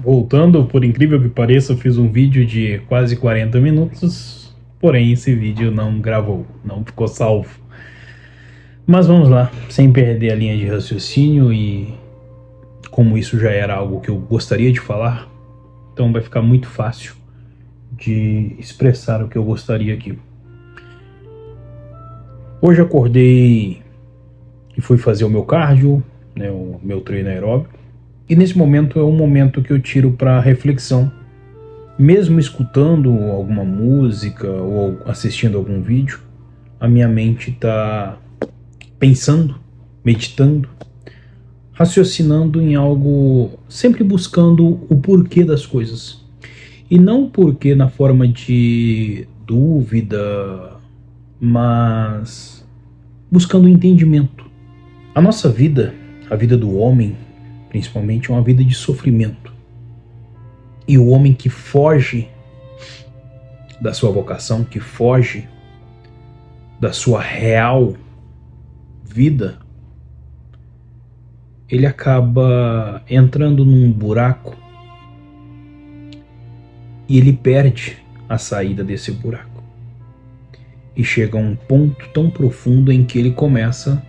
Voltando, por incrível que pareça, eu fiz um vídeo de quase 40 minutos, porém esse vídeo não gravou, não ficou salvo. Mas vamos lá, sem perder a linha de raciocínio e como isso já era algo que eu gostaria de falar, então vai ficar muito fácil de expressar o que eu gostaria aqui. Hoje acordei e fui fazer o meu cardio, né, o meu treino aeróbico, e nesse momento é um momento que eu tiro para reflexão. Mesmo escutando alguma música ou assistindo algum vídeo, a minha mente está pensando, meditando, raciocinando em algo, sempre buscando o porquê das coisas. E não o porquê na forma de dúvida, mas buscando entendimento. A nossa vida, a vida do homem, principalmente, é uma vida de sofrimento. E o homem que foge da sua vocação, que foge da sua real vida, ele acaba entrando num buraco e ele perde a saída desse buraco. E chega a um ponto tão profundo em que ele começa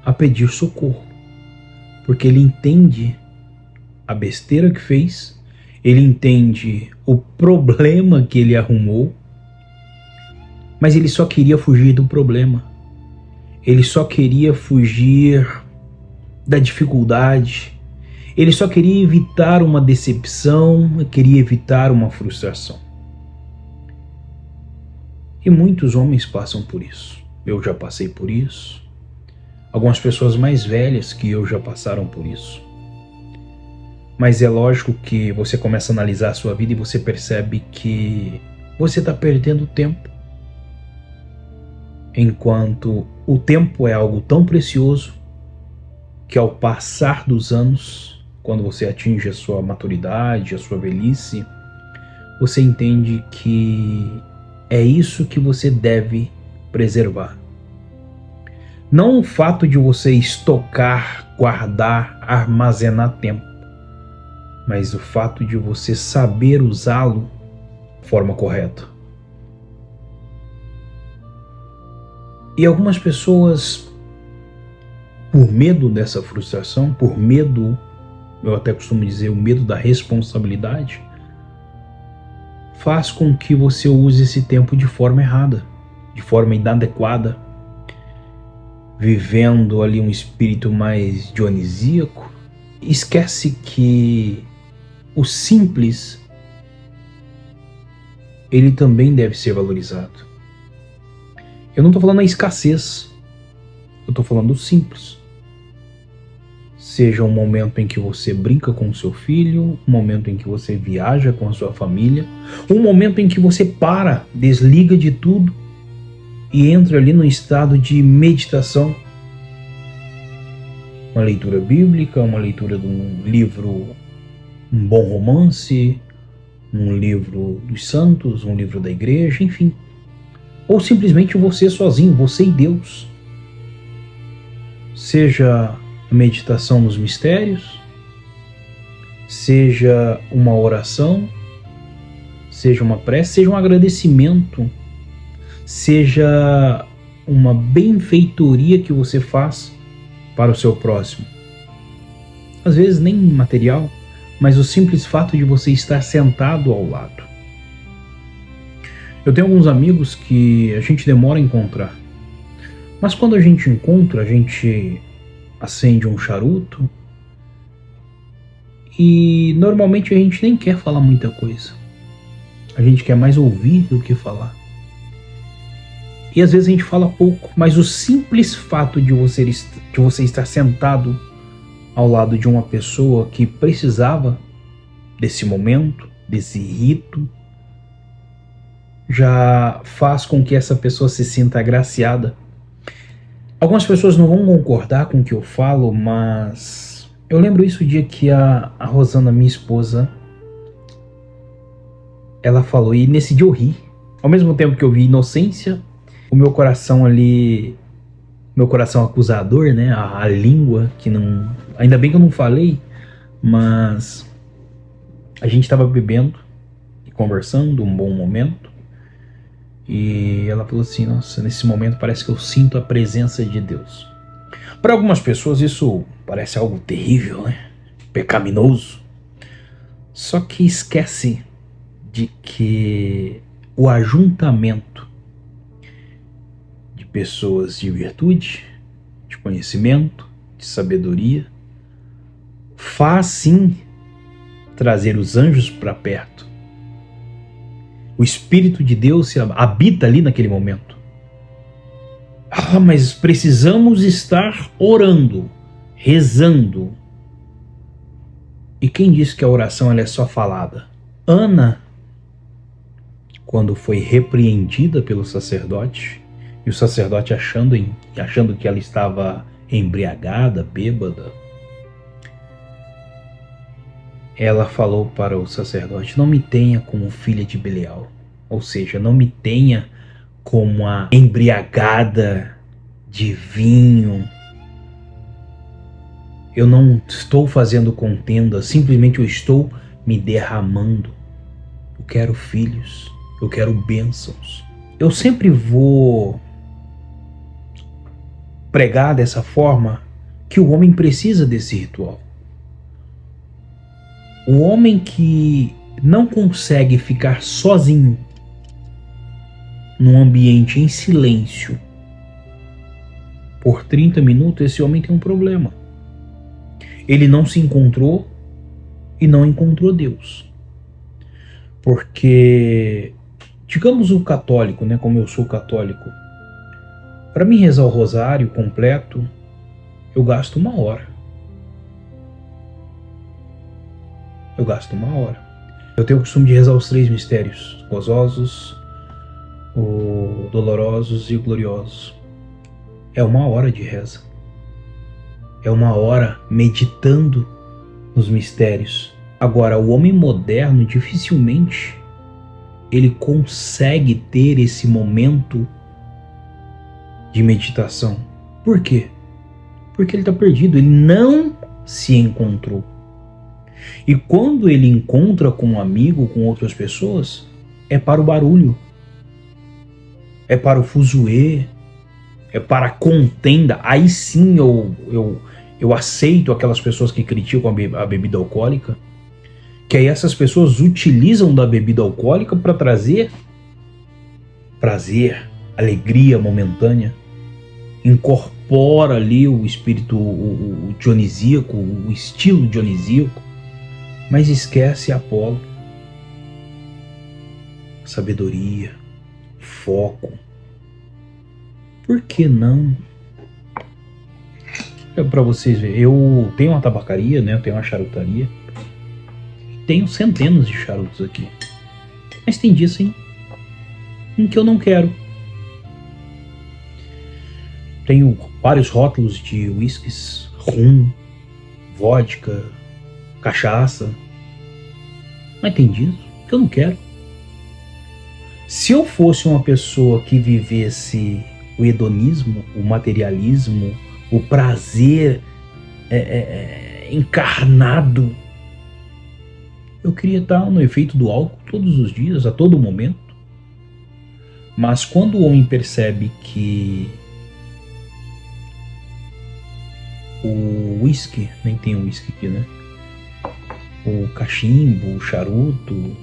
a pedir socorro, porque ele entende a besteira que fez, ele entende o problema que ele arrumou, mas ele só queria fugir do problema. Ele só queria fugir da dificuldade. Ele só queria evitar uma decepção, queria evitar uma frustração. E muitos homens passam por isso. Eu já passei por isso. Algumas pessoas mais velhas que eu já passaram por isso. Mas é lógico que você começa a analisar a sua vida e você percebe que você está perdendo tempo. Enquanto o tempo é algo tão precioso que ao passar dos anos, quando você atinge a sua maturidade, a sua velhice, você entende que é isso que você deve preservar. Não o fato de você estocar, guardar, armazenar tempo, mas o fato de você saber usá-lo de forma correta. E algumas pessoas, por medo dessa frustração, por medo, eu até costumo dizer, o medo da responsabilidade, faz com que você use esse tempo de forma errada, de forma inadequada, vivendo ali um espírito mais dionisíaco. Esquece que o simples, ele também deve ser valorizado. Eu não estou falando da escassez, eu estou falando do simples. Seja um momento em que você brinca com o seu filho, um momento em que você viaja com a sua família, um momento em que você para, desliga de tudo e entra ali no estado de meditação. Uma leitura bíblica, uma leitura de um livro, um bom romance, um livro dos santos, um livro da igreja, enfim. Ou simplesmente você sozinho, você e Deus. Seja a meditação nos mistérios, seja uma oração, seja uma prece, seja um agradecimento, seja uma benfeitoria que você faz para o seu próximo. Às vezes nem material, mas o simples fato de você estar sentado ao lado. Eu tenho alguns amigos que a gente demora a encontrar, mas quando a gente encontra, a gente acende um charuto e normalmente a gente nem quer falar muita coisa. A gente quer mais ouvir do que falar. E às vezes a gente fala pouco, mas o simples fato de você estar sentado ao lado de uma pessoa que precisava desse momento, desse rito, já faz com que essa pessoa se sinta agraciada. Algumas pessoas não vão concordar com o que eu falo, mas eu lembro isso o dia que a Rosana, minha esposa, ela falou, e nesse dia eu ri. Ao mesmo tempo que eu vi inocência, o meu coração ali, meu coração acusador, né, a língua que não... Ainda bem que eu não falei, mas A gente estava bebendo e conversando, um bom momento. E ela falou assim: nossa, nesse momento parece que eu sinto a presença de Deus. Para algumas pessoas isso parece algo terrível, né? Pecaminoso. Só que esquece de que o ajuntamento de pessoas de virtude, de conhecimento, de sabedoria, faz sim trazer os anjos para perto. O Espírito de Deus habita ali naquele momento. Ah, mas precisamos estar orando, rezando. E quem disse que a oração ela é só falada? Ana, quando foi repreendida pelo sacerdote, e o sacerdote achando que ela estava embriagada, bêbada, ela falou para o sacerdote: não me tenha como filha de Belial, ou seja, não me tenha como a embriagada de vinho. Eu não estou fazendo contenda, simplesmente eu estou me derramando. Eu quero filhos, eu quero bênçãos. Eu sempre vou pregar dessa forma que o homem precisa desse ritual. O homem que não consegue ficar sozinho num ambiente em silêncio por 30 minutos, esse homem tem um problema. Ele não se encontrou e não encontrou Deus. Porque, digamos o católico, né, como eu sou católico, para mim rezar o rosário completo, eu gasto 1 hora. Eu tenho o costume de rezar os 3 mistérios, gozosos, dolorosos e gloriosos. É 1 hora de reza. É 1 hora meditando nos mistérios. Agora, o homem moderno dificilmente ele consegue ter esse momento de meditação. Por quê? Porque ele está perdido, ele não se encontrou. E quando ele encontra com um amigo, com outras pessoas, é para o barulho, é para o fuzuê, é para a contenda. Aí sim eu aceito aquelas pessoas que criticam a bebida alcoólica, que aí essas pessoas utilizam da bebida alcoólica para trazer prazer, alegria momentânea, incorpora ali o espírito o dionisíaco, o estilo dionisíaco, mas esquece Apolo, sabedoria, foco. Por que não? É para vocês verem, eu tenho uma tabacaria, né? Eu tenho uma charutaria, tenho centenas de charutos aqui, mas tem dias sim em que eu não quero. Tenho vários rótulos de whiskies, rum, vodka, cachaça, mas tem dias que eu não quero. Se eu fosse uma pessoa que vivesse o hedonismo, o materialismo, o prazer encarnado, eu queria estar no efeito do álcool todos os dias, a todo momento. Mas quando o homem percebe que o whisky, nem tem um whisky aqui, né? O cachimbo, o charuto,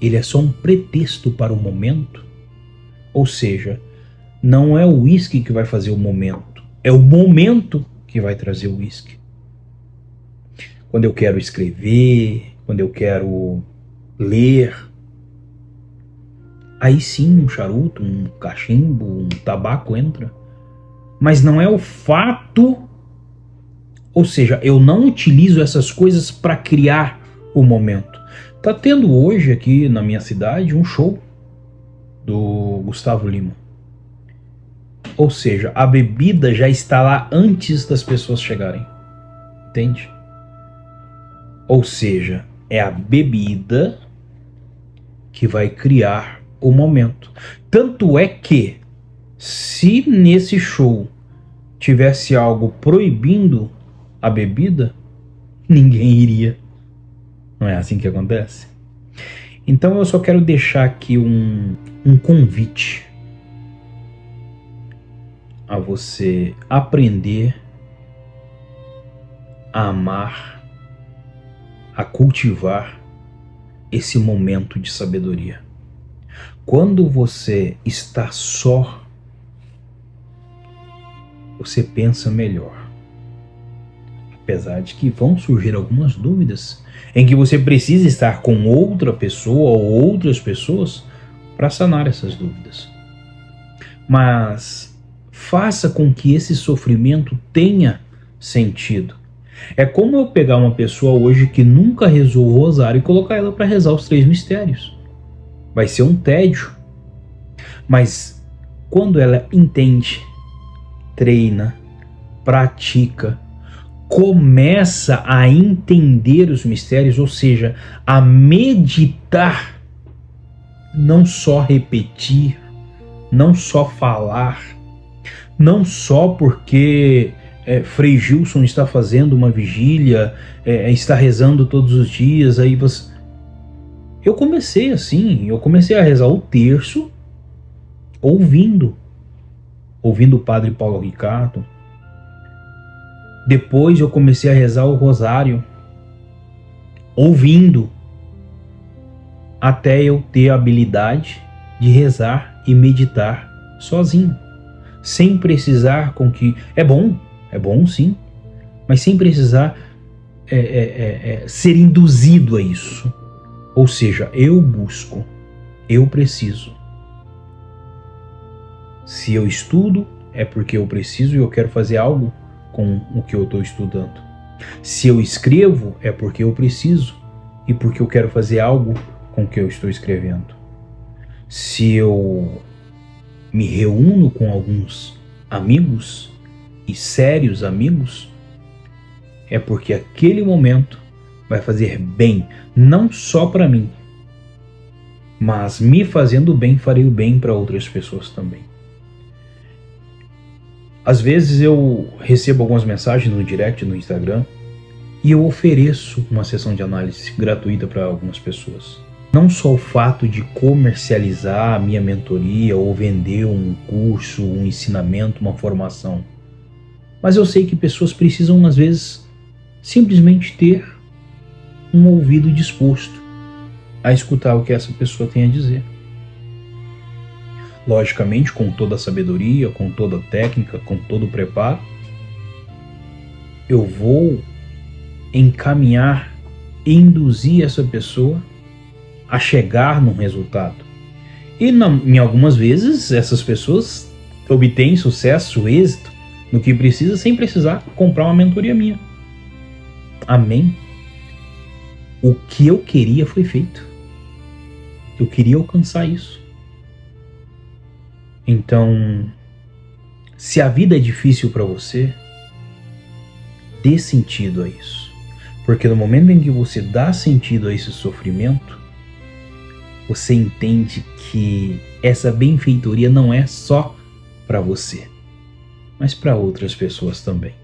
ele é só um pretexto para o momento. Ou seja, não é o whisky que vai fazer o momento, é o momento que vai trazer o whisky. Quando eu quero escrever, quando eu quero ler, aí sim um charuto, um cachimbo, um tabaco entra. Mas não é o fato, ou seja, eu não utilizo essas coisas para criar o momento. Tá tendo hoje aqui na minha cidade um show do Gustavo Lima. Ou seja, a bebida já está lá antes das pessoas chegarem. Entende? Ou seja, é a bebida que vai criar o momento. Tanto é que, se nesse show tivesse algo proibindo a bebida, ninguém iria. Não é assim que acontece? Então eu só quero deixar aqui um convite a você aprender a amar, a cultivar esse momento de sabedoria. Quando você está só, você pensa melhor. Apesar de que vão surgir algumas dúvidas em que você precisa estar com outra pessoa ou outras pessoas para sanar essas dúvidas. Mas faça com que esse sofrimento tenha sentido. É como eu pegar uma pessoa hoje que nunca rezou o rosário e colocar ela para rezar os 3 mistérios. Vai ser um tédio. Mas quando ela entende, treina, pratica, começa a entender os mistérios, ou seja, a meditar, não só repetir, não só falar, não só porque Frei Gilson está fazendo uma vigília, está rezando todos os dias, aí você... Eu comecei assim, eu comecei a rezar o terço ouvindo o Padre Paulo Ricardo. Depois eu comecei a rezar o rosário ouvindo, até eu ter a habilidade de rezar e meditar sozinho, sem precisar com que... É bom sim, mas sem precisar ser induzido a isso. Ou seja, eu busco, eu preciso. Se eu estudo, é porque eu preciso e eu quero fazer algo com o que eu estou estudando. Se eu escrevo, é porque eu preciso e porque eu quero fazer algo com o que eu estou escrevendo. Se eu me reúno com alguns amigos, e sérios amigos, é porque aquele momento vai fazer bem, não só para mim, mas me fazendo bem, farei o bem para outras pessoas também. Às vezes eu recebo algumas mensagens no direct, no Instagram, e eu ofereço uma sessão de análise gratuita para algumas pessoas. Não só o fato de comercializar a minha mentoria ou vender um curso, um ensinamento, uma formação, mas eu sei que pessoas precisam, às vezes, simplesmente ter um ouvido disposto a escutar o que essa pessoa tem a dizer. Logicamente, com toda a sabedoria, com toda a técnica, com todo o preparo, eu vou encaminhar, induzir essa pessoa a chegar num resultado. E em algumas vezes, essas pessoas obtêm sucesso, êxito, no que precisa, sem precisar comprar uma mentoria minha. Amém? O que eu queria foi feito. Eu queria alcançar isso. Então, se a vida é difícil para você, dê sentido a isso. Porque no momento em que você dá sentido a esse sofrimento, você entende que essa benfeitoria não é só para você, mas para outras pessoas também.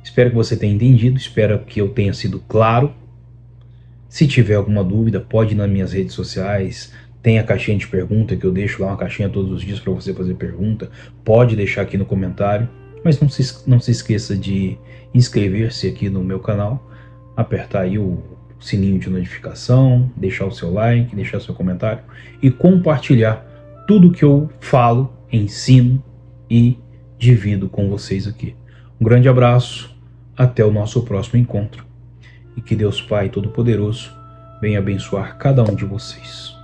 Espero que você tenha entendido, espero que eu tenha sido claro. Se tiver alguma dúvida, pode ir nas minhas redes sociais, tem a caixinha de pergunta que eu deixo lá, uma caixinha todos os dias para você fazer pergunta, pode deixar aqui no comentário, mas não se esqueça de inscrever-se aqui no meu canal, apertar aí o sininho de notificação, deixar o seu like, deixar seu comentário e compartilhar tudo que eu falo, ensino e divido com vocês aqui. Um grande abraço, até o nosso próximo encontro e que Deus Pai Todo-Poderoso venha abençoar cada um de vocês.